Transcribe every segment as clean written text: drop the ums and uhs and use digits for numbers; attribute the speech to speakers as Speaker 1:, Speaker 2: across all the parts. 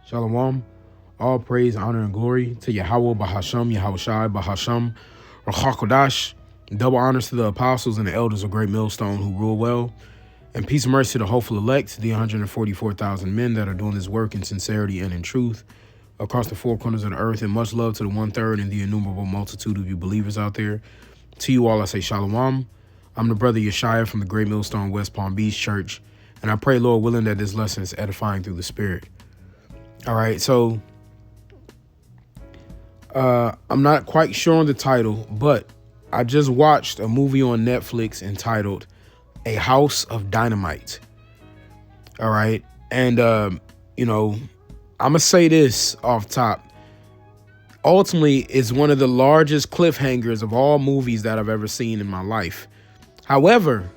Speaker 1: Shalom. All praise, honor, and glory to Yahweh Bahasham, Yahweh Shai Bahasham, Rachakodash. Double honors to the apostles and the elders of Great Millstone who rule well. And peace and mercy to the hopeful elect, the 144,000 men that are doing this work in sincerity and in truth across the four corners of the earth. And much love to the 1/3 and the innumerable multitude of you believers out there. To you all, I say Shalom. I'm the brother Yeshaya from the Great Millstone West Palm Beach Church. And I pray, Lord willing, that this lesson is edifying through the Spirit. All right, so I'm not quite sure on the title, but I just watched a movie on Netflix entitled A House of Dynamite. All right, and I'm gonna say this off top. Ultimately, it's one of the largest cliffhangers of all movies that I've ever seen in my life. However,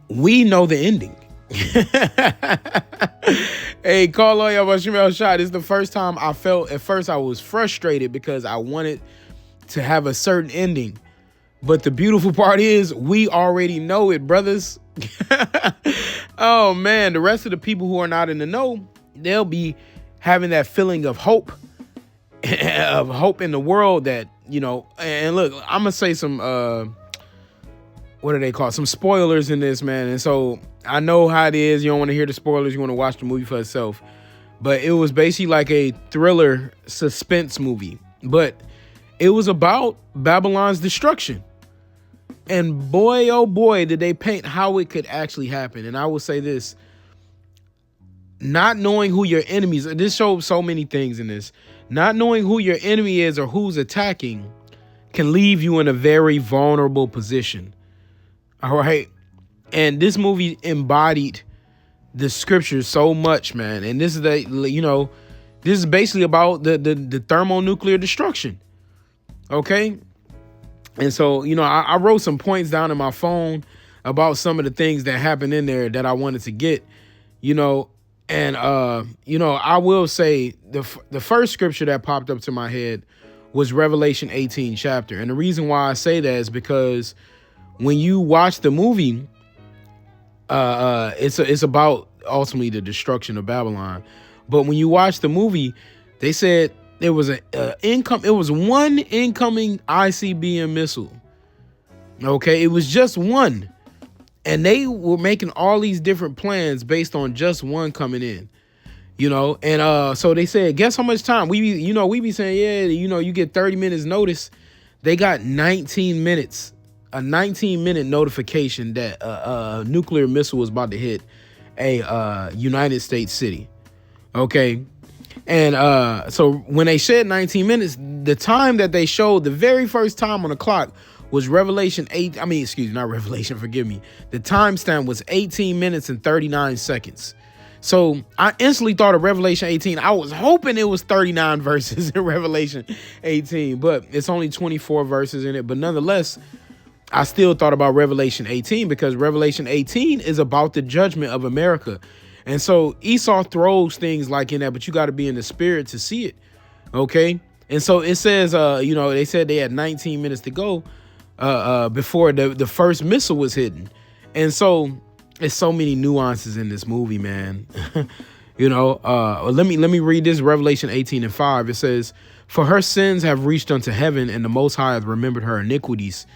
Speaker 1: we know the ending. Hey, Carlo Yabashim Shot. This is the first time I felt, at first I was frustrated because I wanted to have a certain ending. But the beautiful part is we already know it, brothers. Oh, man. The rest of the people who are not in the know, they'll be having that feeling of hope, of hope in the world that, and look, I'm going to say some, what do they call it? Some spoilers in this, man. And so I know how it is. You don't want to hear the spoilers. You want to watch the movie for itself. But it was basically like a thriller suspense movie. But it was about Babylon's destruction. And boy, oh boy, did they paint how it could actually happen. And I will say this. Not knowing who your enemies are. This shows so many things in this. Not knowing who your enemy is or who's attacking can leave you in a very vulnerable position. All right. And this movie embodied the scriptures so much, man. And this is this is basically about the thermonuclear destruction. Okay. And so, I wrote some points down in my phone about some of the things that happened in there that I wanted to get, and, I will say the first scripture that popped up to my head was Revelation 18 chapter. And the reason why I say that is because when you watch the movie, it's about ultimately the destruction of Babylon. But when you watch the movie, they said there was one incoming ICBM missile. Okay, it was just one. And they were making all these different plans based on just one coming in. And so they said, guess how much time? We be saying, you get 30 minutes notice. They got 19 minutes. A 19-minute notification that a nuclear missile was about to hit a United States city. Okay. And so when they said 19 minutes, the time that they showed the very first time on the clock was Revelation 8. I mean, excuse me, not Revelation, forgive me. The timestamp was 18 minutes and 39 seconds. So I instantly thought of Revelation 18. I was hoping it was 39 verses in Revelation 18, but it's only 24 verses in it. But nonetheless, I still thought about Revelation 18 because Revelation 18 is about the judgment of America. And so Esau throws things like in that, but you got to be in the spirit to see it. Okay. And so it says, they said they had 19 minutes to go before the first missile was hidden. And so there's so many nuances in this movie, man. Let me read this Revelation 18:5. It says, for her sins have reached unto heaven, and the Most High hath remembered her iniquities.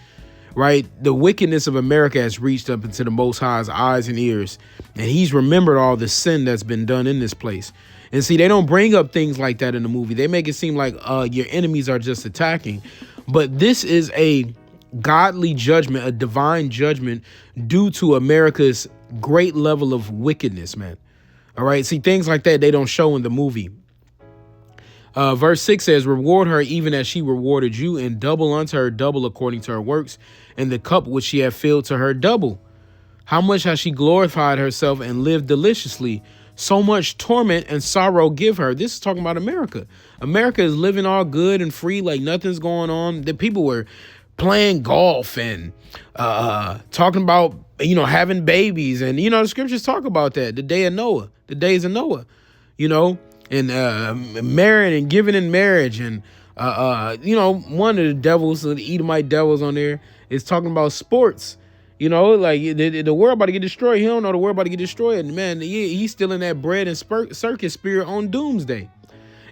Speaker 1: Right? The wickedness of America has reached up into the Most High's eyes and ears, and he's remembered all the sin that's been done in this place. And see, they don't bring up things like that in the movie. They make it seem like your enemies are just attacking. But this is a godly judgment, a divine judgment due to America's great level of wickedness, man. All right. See, things like that, they don't show in the movie. Verse 6 says, reward her even as she rewarded you, and double unto her double according to her works, and the cup which she hath filled to her double. How much has she glorified herself and lived deliciously? So much torment and sorrow give her. This is talking about America. America is living all good and free, like nothing's going on. The people were playing golf and talking about, having babies. And, the scriptures talk about that. The days of Noah, and marrying and giving in marriage. And, one of the devils, the Edomite devils on there, is talking about sports. You know, like the world about to get destroyed. He don't know the world about to get destroyed. And man, he's still in that bread and circus spirit on doomsday.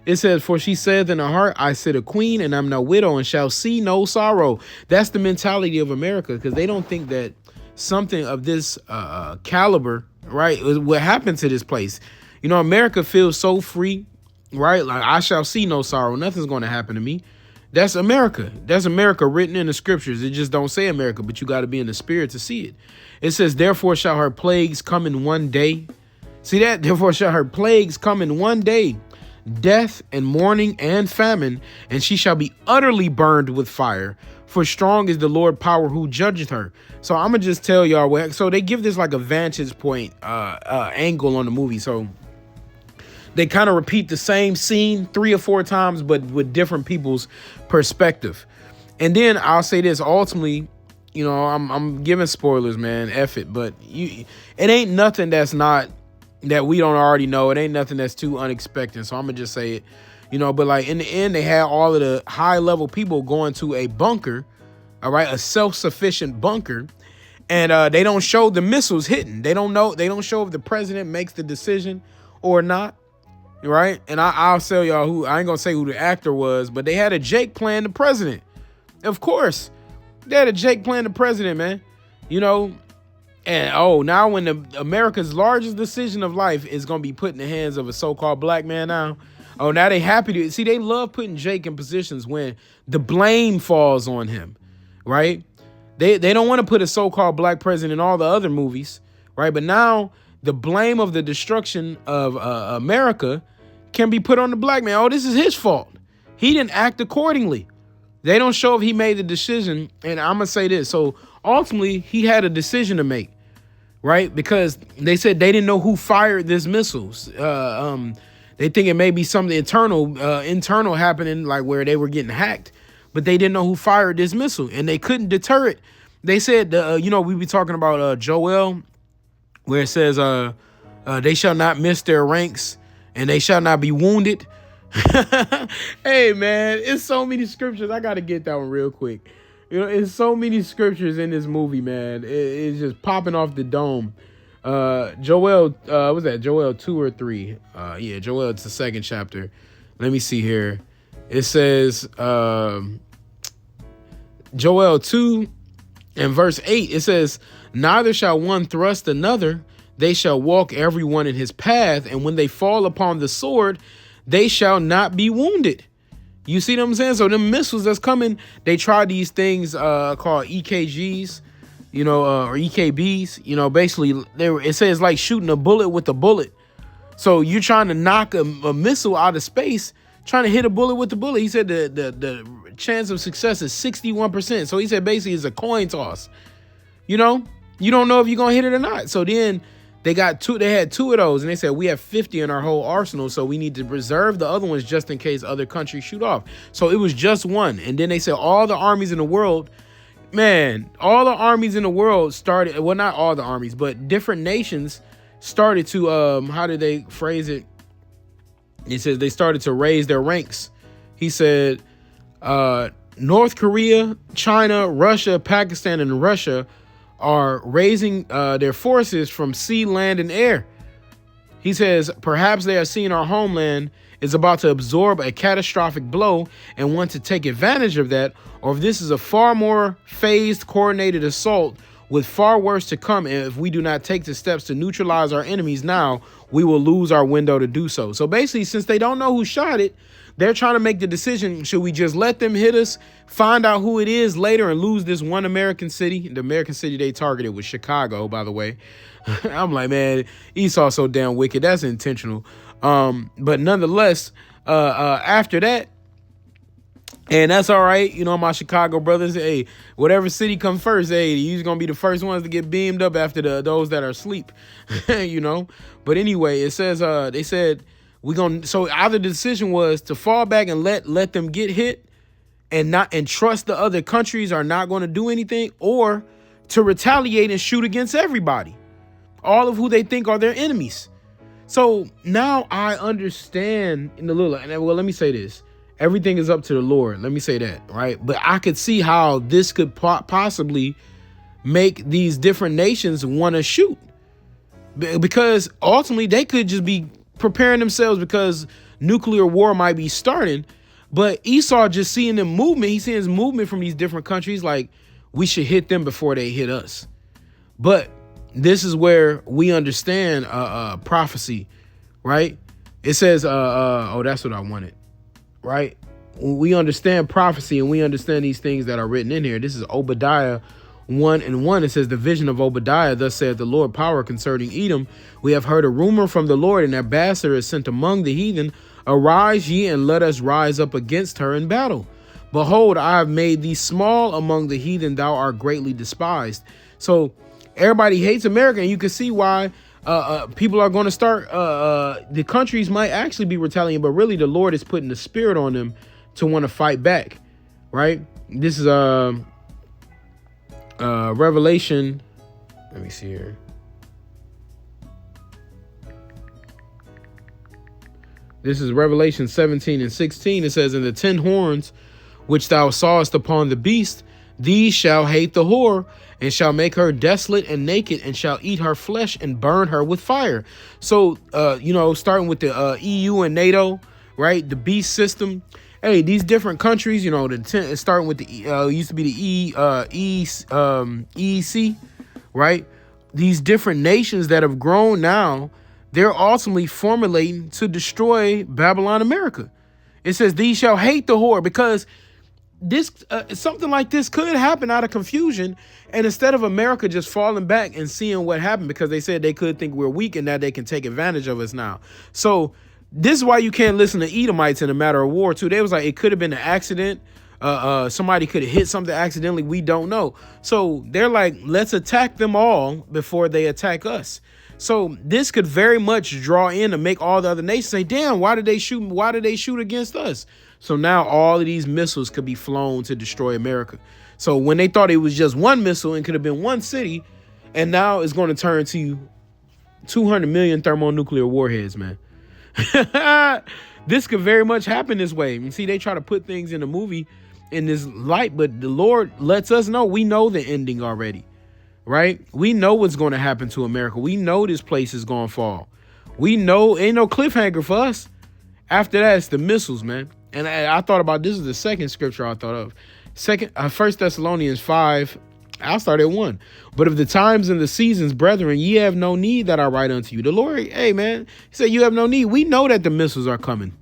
Speaker 1: It says, for she saith in her heart, I sit a queen and I'm no widow and shall see no sorrow. That's the mentality of America, because they don't think that something of this caliber, right, what happened to this place. You know, America feels so free, right? Like, I shall see no sorrow. Nothing's going to happen to me. That's America. That's America written in the scriptures. It just don't say America, but you got to be in the spirit to see it. It says, therefore shall her plagues come in one day. See that? Therefore shall her plagues come in one day. Death and mourning and famine, and she shall be utterly burned with fire. For strong is the Lord power who judgeth her. So I'm gonna just tell y'all what. So they give this like a vantage point angle on the movie. So they kind of repeat the same scene 3 or 4 times, but with different people's perspective. And then I'll say this: ultimately, you know, I'm giving spoilers, man. F it, but it ain't nothing that's not. That we don't already know. It ain't nothing that's too unexpected. So I'm gonna just say it, you know. But like in the end, they had all of the high level people going to a bunker, all right, a self-sufficient bunker, and they don't show the missiles hitting. They don't know. They don't show if the president makes the decision or not, right? And I'll tell y'all who. I ain't gonna say who the actor was, but they had a Jake playing the president. Of course, they had a Jake playing the president, man. You know. And now when America's largest decision of life is going to be put in the hands of a so-called black man now. Now they happy to see. They love putting Jake in positions when the blame falls on him, right? They don't want to put a so-called black president in all the other movies, right? But now the blame of the destruction of America can be put on the black man. Oh, this is his fault. He didn't act accordingly. They don't show if he made the decision. And I'm going to say this. So ultimately, he had a decision to make. Right, because they said they didn't know who fired these missiles. They think it may be something internal happening, like where they were getting hacked, but they didn't know who fired this missile, and they couldn't deter it. They said, you know, we be talking about Joel, where it says, they shall not miss their ranks, and they shall not be wounded. Hey, man, it's so many scriptures. I got to get that one real quick. You know, it's so many scriptures in this movie, man. It's just popping off the dome. Joel, was that Joel 2 or 3? Yeah, Joel, it's the 2nd chapter. Let me see here. It says, Joel 2 and verse 8, it says, neither shall one thrust another. They shall walk every one in his path. And when they fall upon the sword, they shall not be wounded. You see what I'm saying? So them missiles that's coming, they try these things called EKGs, you know, or EKBs. You know, basically, it says like shooting a bullet with a bullet. So you're trying to knock a missile out of space, trying to hit a bullet with the bullet. He said the chance of success is 61%. So he said basically it's a coin toss. You know, you don't know if you're gonna hit it or not. So then they had 2 of those, and they said we have 50 in our whole arsenal, so we need to reserve the other ones just in case other countries shoot off. So it was just one. And then they said all the armies in the world, man, all the armies in the world started, well, not all the armies, but different nations started to, how did they phrase it? He says they started to raise their ranks. He said North Korea, China, Russia, Pakistan, and Russia are raising their forces from sea, land, and air. He says, perhaps they are seeing our homeland is about to absorb a catastrophic blow and want to take advantage of that, or if this is a far more phased, coordinated assault with far worse to come. And if we do not take the steps to neutralize our enemies now, we will lose our window to do so. So basically, since they don't know who shot it, they're trying to make the decision. Should we just let them hit us, find out who it is later, and lose this one American city? The American city they targeted was Chicago, by the way. I'm like, man, Esau's so damn wicked. That's intentional. But nonetheless, after that, and that's all right. You know, my Chicago brothers, hey, whatever city come first, hey, you're going to be the first ones to get beamed up after those that are asleep, you know. But anyway, it says, they said, so either the decision was to fall back and let them get hit and trust the other countries are not going to do anything, or to retaliate and shoot against everybody, all of who they think are their enemies. So now I understand well, let me say this. Everything is up to the Lord. Let me say that, right? But I could see how this could possibly make these different nations want to shoot, because ultimately they could just be preparing themselves because nuclear war might be starting. But Esau just seeing them movement, he's seeing movement from these different countries, like we should hit them before they hit us. But this is where we understand prophecy, right? It says, oh, that's what I wanted, right? We understand prophecy and we understand these things that are written in here. This is Obadiah 1:1. It says, the vision of Obadiah, thus saith the Lord, power concerning Edom. We have heard a rumor from the Lord, and an ambassador is sent among the heathen. Arise ye, and let us rise up against her in battle. Behold, I have made thee small among the heathen, thou art greatly despised. So everybody hates America, and you can see why people are going to start, the countries might actually be retaliating, but really the Lord is putting the spirit on them to want to fight back, right? This is Revelation. Let me see here. This is Revelation 17:16. It says, and the 10 horns which thou sawest upon the beast, these shall hate the whore, and shall make her desolate and naked, and shall eat her flesh and burn her with fire. So, starting with the EU and NATO, right? The beast system. Hey, these different countries, starting with the used to be the EEC, right? These different nations that have grown now, they're ultimately formulating to destroy Babylon, America. It says, these shall hate the whore, because this something like this could happen out of confusion. And instead of America just falling back and seeing what happened, because they said they could think we're weak and that they can take advantage of us now. So this is why you can't listen to Edomites in a matter of war too. They was like, it could have been an accident. Somebody could have hit something accidentally. We don't know. So they're like, let's attack them all before they attack us. So this could very much draw in to make all the other nations say, damn, why did they shoot? Why did they shoot against us? So now all of these missiles could be flown to destroy America. So when they thought it was just one missile and could have been one city, and now it's going to turn to 200 million thermonuclear warheads, man. This could very much happen this way. You see, they try to put things in the movie in this light, but the Lord lets us know. We know the ending already, right? We know what's going to happen to America. We know this place is going to fall. We know ain't no cliffhanger for us. After that, it's the missiles, man. And I thought about, this is the second scripture I thought of. 1 Thessalonians 5, I'll start at 1. But of the times and the seasons, brethren, ye have no need that I write unto you. The Lord, hey, man, he said, you have no need. We know that the missiles are coming,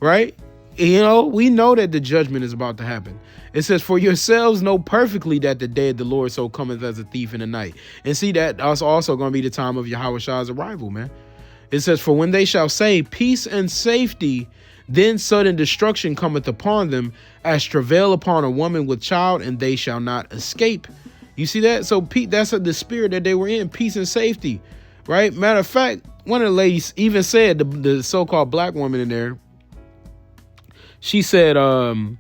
Speaker 1: right? We know that the judgment is about to happen. It says, for yourselves know perfectly that the day of the Lord so cometh as a thief in the night. And see, that that's also going to be the time of Yahushua arrival, man. It says, for when they shall say peace and safety, then sudden destruction cometh upon them, as travail upon a woman with child, and they shall not escape. You see that? So that's the spirit that they were in, peace and safety, right? Matter of fact, one of the ladies even said, the so-called black woman in there, she said, oh,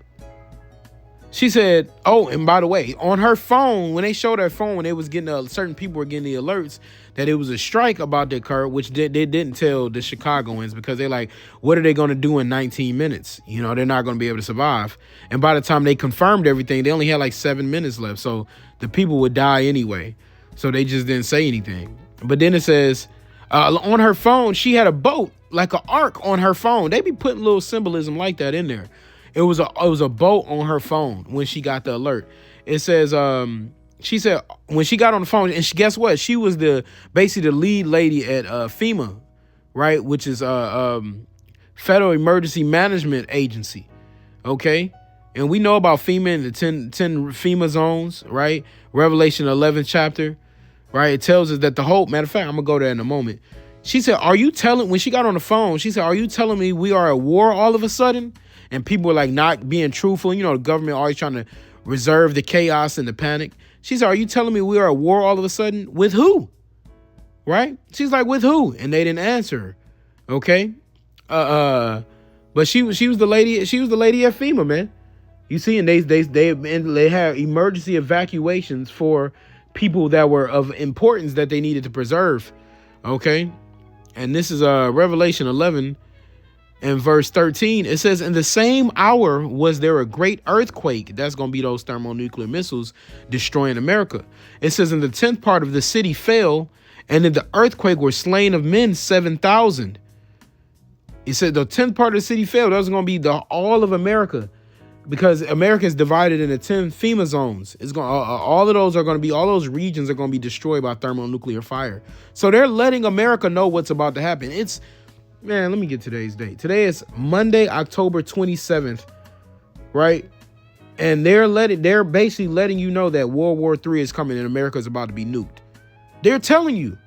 Speaker 1: and by the way, on her phone, when they showed her phone, when they was getting certain people were getting the alerts that it was a strike about to occur, which they didn't tell the Chicagoans, because they're like, what are they going to do in 19 minutes? They're not going to be able to survive. And by the time they confirmed everything, they only had like 7 minutes left. So the people would die anyway. So they just didn't say anything. But then it says, on her phone, she had a boat, like an ark on her phone. They be putting little symbolism like that in there. It was a boat on her phone when she got the alert. It says, she said when she got on the phone, and guess what? She was basically the lead lady at FEMA, right? Which is Federal Emergency Management Agency. Okay. And we know about FEMA and the 10 FEMA zones, right? Revelation 11th chapter, right? It tells us that the whole, matter of fact, I'm gonna go there in a moment. She said, when she got on the phone, she said, are you telling me we are at war all of a sudden? And people were like not being truthful. The government always trying to reserve the chaos and the panic. She said, are you telling me we are at war all of a sudden? With who? Right? She's like, with who? And they didn't answer her. Okay. But she was the lady. She was the lady at FEMA, man. You see, and they have emergency evacuations for people that were of importance that they needed to preserve. Okay. And this is Revelation 11. In verse 13, it says, in the same hour was there a great earthquake. That's going to be those thermonuclear missiles destroying America. It says, in the 10th part of the city fell, and in the earthquake were slain of men 7,000. It said the 10th part of the city fell. That was going to be all of America, because America is divided into 10 FEMA zones. It's going all those regions are going to be destroyed by thermonuclear fire. So they're letting America know what's about to happen. Man, let me get today's date. Today is Monday, October 27th, right? And they're basically letting you know that World War III is coming and America is about to be nuked. They're telling you.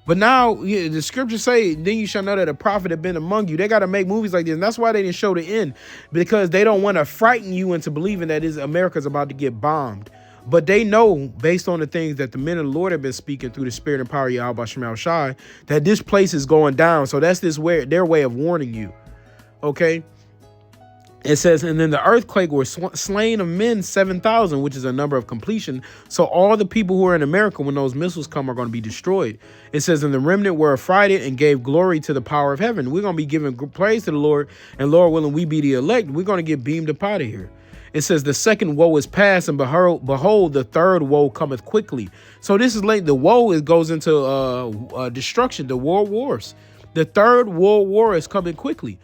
Speaker 1: But now the scriptures say, then you shall know that a prophet had been among you. They got to make movies like this. And that's why they didn't show the end, because they don't want to frighten you into believing that America's about to get bombed. But they know, based on the things that the men of the Lord have been speaking through the spirit and power of Yahweh Shem Shai, that this place is going down. So that's their way of warning you. Okay. It says, and then the earthquake were slain of men 7,000, which is a number of completion. So all the people who are in America, when those missiles come, are going to be destroyed. It says, and the remnant were affrighted and gave glory to the power of heaven. We're going to be giving praise to the Lord, and Lord willing, we be the elect. We're going to get beamed up out of here. It says, the second woe is past, and behold, the third woe cometh quickly. So this is like the woe, goes into destruction, the world wars. The third world war is coming quickly.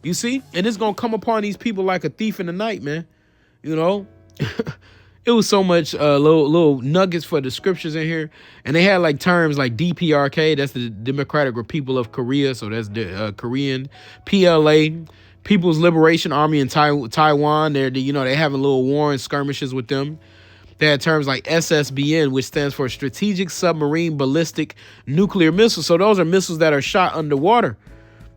Speaker 1: You see? And it's going to come upon these people like a thief in the night, man. You know? It was so much little nuggets for the scriptures in here. And they had like terms like DPRK, that's the Democratic People of Korea. So that's the Korean. PLA, People's Liberation Army in Taiwan. They having little war and skirmishes with them. They had terms like SSBN, which stands for Strategic Submarine Ballistic Nuclear Missile. So those are missiles that are shot underwater.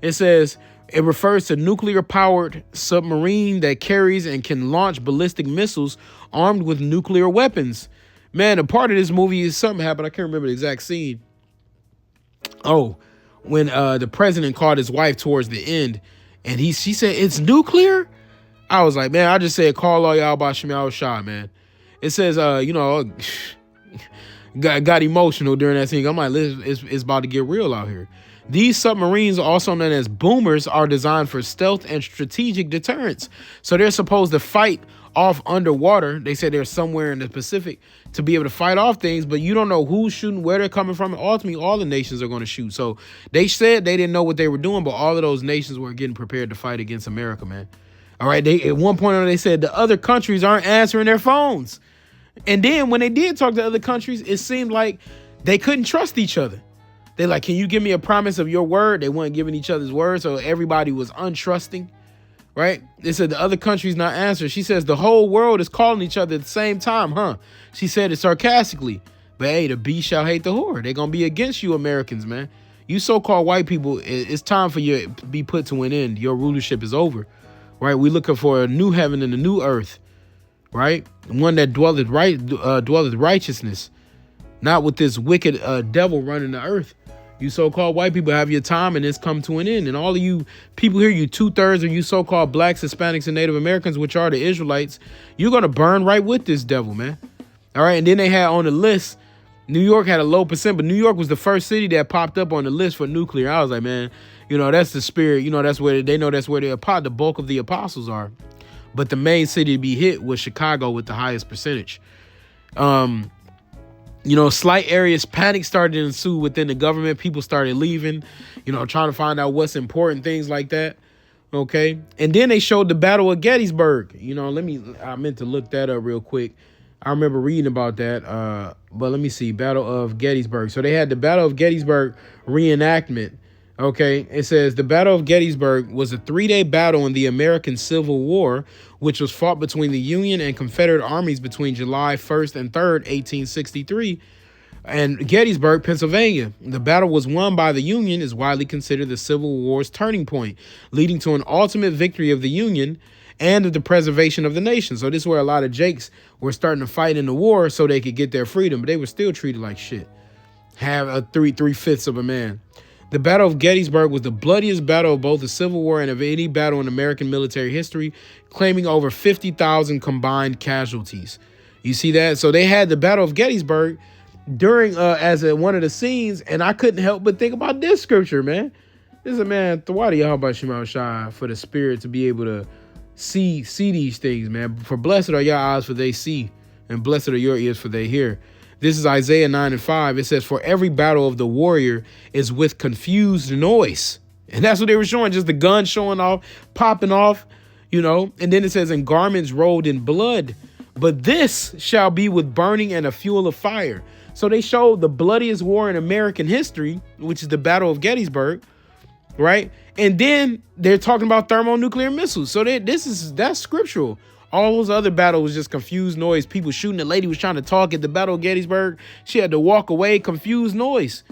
Speaker 1: It says it refers to nuclear-powered submarine that carries and can launch ballistic missiles armed with nuclear weapons. Man, a part of this movie is something happened. I can't remember the exact scene. Oh, when the president called his wife towards the end, and she said, it's nuclear? I was like, man, I just said, call all y'all about Shemal Shah, man. It says, got emotional during that scene. I'm like, it's about to get real out here. These submarines, also known as boomers, are designed for stealth and strategic deterrence. So they're supposed to fight off underwater. They said they're somewhere in the Pacific to be able to fight off things, but you don't know who's shooting, where they're coming from. Ultimately, all the nations are going to shoot. So they said they didn't know what they were doing, but all of those nations were getting prepared to fight against America, man. All right. At one point, they said the other countries aren't answering their phones. And then when they did talk to other countries, it seemed like they couldn't trust each other. They're like, can you give me a promise of your word? They weren't giving each other's words, so everybody was untrusting, right? They said the other countries not answering. She says the whole world is calling each other at the same time, huh? She said it sarcastically. But hey, the beast shall hate the whore. They're going to be against you Americans, man. You so-called white people, it's time for you to be put to an end. Your rulership is over, right? We're looking for a new heaven and a new earth, right? One that dwelleth righteousness, not with this wicked devil running the earth. You so-called white people have your time and it's come to an end. And all of you people here, you 2/3 of you so-called blacks, Hispanics, and Native Americans, which are the Israelites, you're going to burn right with this devil, man. All right. And then they had on the list, New York had a low percent, but New York was the first city that popped up on the list for nuclear. I was like, man, that's the spirit. That's where the bulk of the apostles are. But the main city to be hit was Chicago with the highest percentage. Slight areas, panic started to ensue within the government. People started leaving, trying to find out what's important, things like that. Okay. And then they showed the Battle of Gettysburg. I meant to look that up real quick. I remember reading about that. But let me see. Battle of Gettysburg. So they had the Battle of Gettysburg reenactment. Okay. It says the Battle of Gettysburg was a 3-day battle in the American Civil War, which was fought between the Union and Confederate armies between July 1st and 3rd, 1863, and Gettysburg, Pennsylvania. The battle was won by the Union, is widely considered the Civil War's turning point, leading to an ultimate victory of the Union and of the preservation of the nation. So this is where a lot of Jakes were starting to fight in the war so they could get their freedom, but they were still treated like shit. Have a three-fifths of a man. The Battle of Gettysburg was the bloodiest battle of both the Civil War and of any battle in American military history, claiming over 50,000 combined casualties. You see that? So they had the Battle of Gettysburg during one of the scenes, and I couldn't help but think about this scripture, man. This is a man, Thawadi Yahweh Shema Shai, for the spirit to be able to see these things, man. For blessed are your eyes for they see, and blessed are your ears for they hear. This is Isaiah 9:5. It says, for every battle of the warrior is with confused noise. And that's what they were showing, just the gun showing off, popping off, And then it says, and garments rolled in blood. But this shall be with burning and a fuel of fire. So they showed the bloodiest war in American history, which is the Battle of Gettysburg, right? And then they're talking about thermonuclear missiles. So that's scriptural. All those other battles was just confused noise. People shooting. The lady was trying to talk at the Battle of Gettysburg. She had to walk away. Confused noise.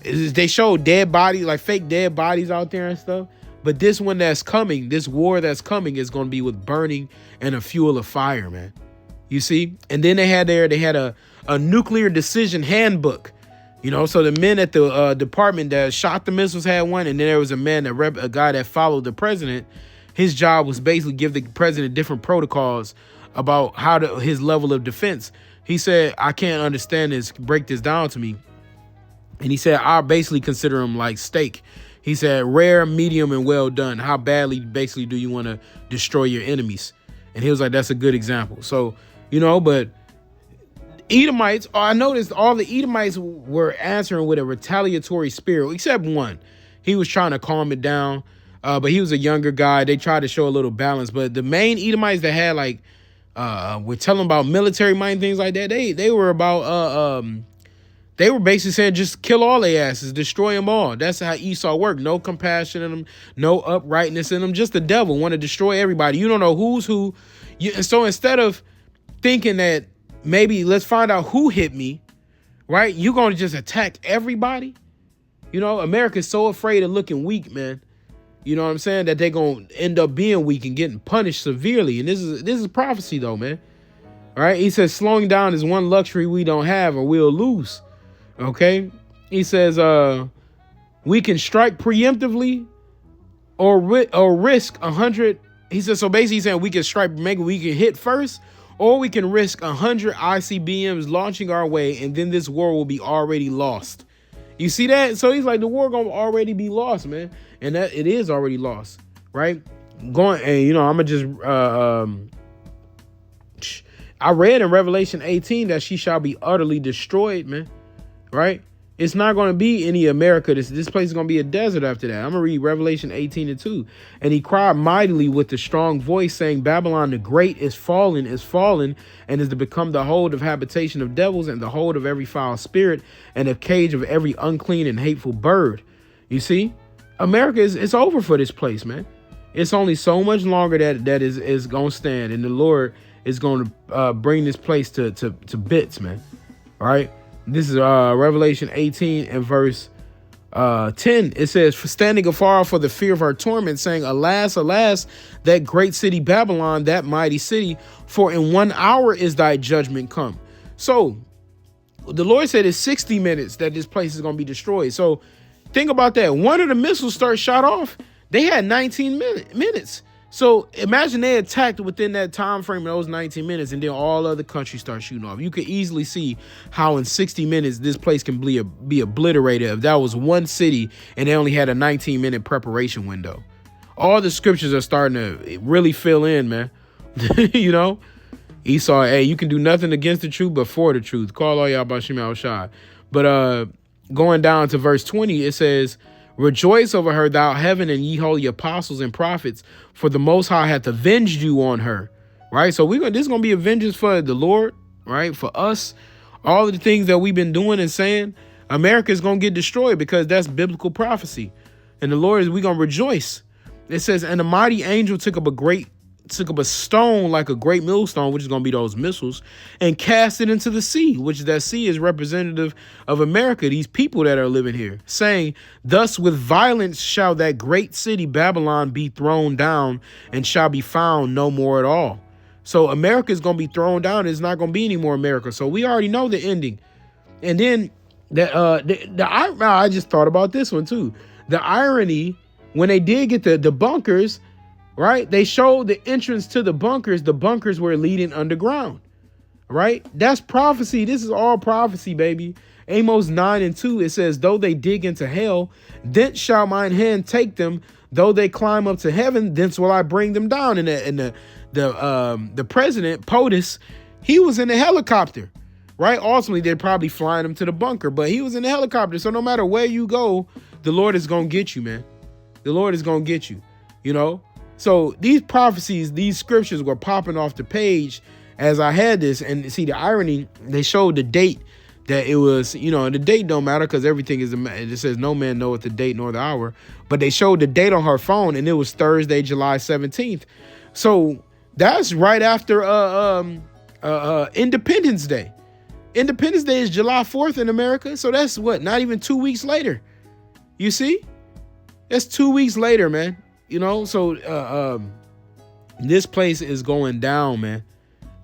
Speaker 1: They showed dead bodies, like fake dead bodies out there and stuff. But this one that's coming, this war that's coming, is going to be with burning and a fuel of fire, man. You see? And then they had a nuclear decision handbook. So the men at the department that shot the missiles had one, and then there was a guy that followed the president. His job was basically give the president different protocols about his level of defense. He said, I can't understand this. Break this down to me. And he said, I basically consider him like steak. He said, rare, medium, and well done. How badly basically do you want to destroy your enemies? And he was like, that's a good example. So, but Edomites, I noticed all the Edomites were answering with a retaliatory spirit, except one. He was trying to calm it down, but he was a younger guy. They tried to show a little balance. But the main Edomites that had we're telling about military might and things like that, they were about, they were basically saying just kill all their asses, destroy them all. That's how Esau worked. No compassion in them, no uprightness in them, just the devil want to destroy everybody. You don't know who's who. And so instead of thinking that, maybe let's find out who hit me, right? You're going to just attack everybody. America's so afraid of looking weak, man. You know what I'm saying? That they're going to end up being weak and getting punished severely. And this is prophecy though, man. All right. He says slowing down is one luxury we don't have or we'll lose. Okay. He says, we can strike preemptively or risk 100. He says, so basically he's saying we can strike, maybe we can hit first, or we can risk 100 ICBMs launching our way, and then this war will be already lost. You see that? So he's like, the war gonna already be lost, man. And that it is already lost, right? I'm gonna just I read in Revelation 18 that she shall be utterly destroyed, man. Right? It's not going to be any America. This place is going to be a desert after that. I'm going to read Revelation 18:2. And he cried mightily with a strong voice, saying, Babylon the great is fallen, and is to become the hold of habitation of devils, and the hold of every foul spirit, and a cage of every unclean and hateful bird. You see, America it's over for this place, man. It's only so much longer that is going to stand, and the Lord is going to bring this place to bits, man. All right. This is Revelation 18 and verse 10. It says, for standing afar for the fear of her torment, saying, alas, alas, that great city Babylon, that mighty city, for in 1 hour is thy judgment come. So the Lord said it's 60 minutes that this place is going to be destroyed. So think about that. One of the missiles started shot off. They had 19 minutes. So imagine they attacked within that time frame of those 19 minutes, and then all other countries start shooting off. You could easily see how in 60 minutes this place can be obliterated if that was one city and they only had a 19-minute preparation window. All the scriptures are starting to really fill in, man. Esau, hey, you can do nothing against the truth but for the truth. Call all y'all about Shema Shai. But going down to verse 20, it says, rejoice over her, thou heaven, and ye holy apostles and prophets, for the Most High hath avenged you on her. Right? So this is going to be a vengeance for the Lord, right? For us, all of the things that we've been doing and saying, America is going to get destroyed because that's biblical prophecy. And the Lord we're going to rejoice. It says, and the mighty angel took up a stone like a great millstone, which is going to be those missiles, and cast it into the sea, which that sea is representative of America, these people that are living here, saying, thus with violence shall that great city Babylon be thrown down, and shall be found no more at all. So America is going to be thrown down. It's not going to be any more America. So we already know the ending. And then I just thought about this one too. The irony, when they did get the bunkers, right? They showed the entrance to the bunkers. The bunkers were leading underground. right? That's prophecy. This is all prophecy, baby. Amos 9:2, it says, though they dig into hell, thence shall mine hand take them. Though they climb up to heaven, thence will I bring them down. And the president, POTUS, he was in a helicopter, right? Ultimately, they're probably flying him to the bunker, but he was in a helicopter. So no matter where you go, the Lord is going to get you, man. The Lord is going to get you, you know? So these prophecies, these scriptures were popping off the page as I had this. And see, the irony, they showed the date that it was, you know, and the date don't matter because everything is, it says no man knoweth the date nor the hour. But they showed the date on her phone, and it was Thursday, July 17th. So that's right after Independence Day. Independence Day is July 4th in America. So that's what, not even 2 weeks later. You see? That's 2 weeks later, man. You know, so this place is going down, man.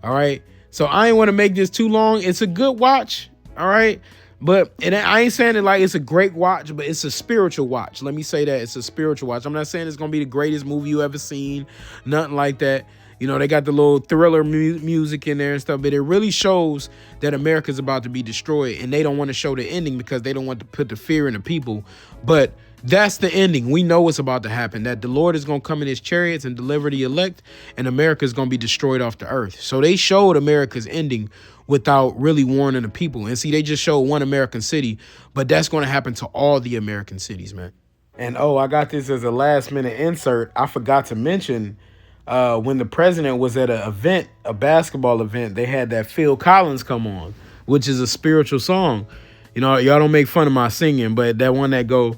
Speaker 1: All right. So I ain't want to make this too long. It's a good watch. All right. But and I ain't saying it like it's a great watch, but it's a spiritual watch. Let me say that it's a spiritual watch. I'm not saying it's going to be the greatest movie you ever seen. Nothing like that. You know, they got the little thriller music in there and stuff, but it really shows that America's about to be destroyed, and they don't want to show the ending because they don't want to put the fear in the people. But that's the ending. We know what's about to happen, that the Lord is going to come in his chariots and deliver the elect, and America is going to be destroyed off the earth. So they showed America's ending without really warning the people. And see, they just showed one American city, but that's going to happen to all the American cities, man. And oh, I got this as a last minute insert. I forgot to mention when the president was at an event, a basketball event, they had that Phil Collins come on, which is a spiritual song. You know, y'all don't make fun of my singing, but that one that go,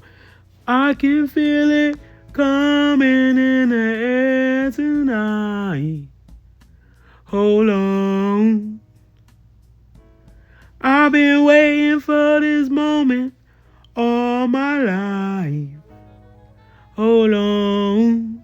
Speaker 1: I can feel it coming in the air tonight. Hold on. I've been waiting for this moment all my life. Hold on.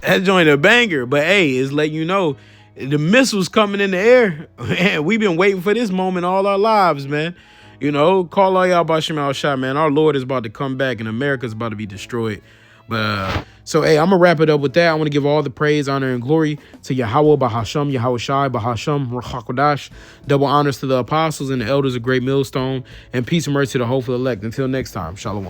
Speaker 1: That joint a banger, but hey, it's letting you know the missiles coming in the air. Man, we've been waiting for this moment all our lives, man. You know, call all y'all Bashim al-Shah, man. Our Lord is about to come back and America's about to be destroyed. But so, hey, I'm going to wrap it up with that. I want to give all the praise, honor, and glory to Yahweh, Bahasham, Yahweh Shai, Bahasham, Rachakodash. Double honors to the apostles and the elders of Great Millstone. And peace and mercy to the hopeful elect. Until next time, Shalom.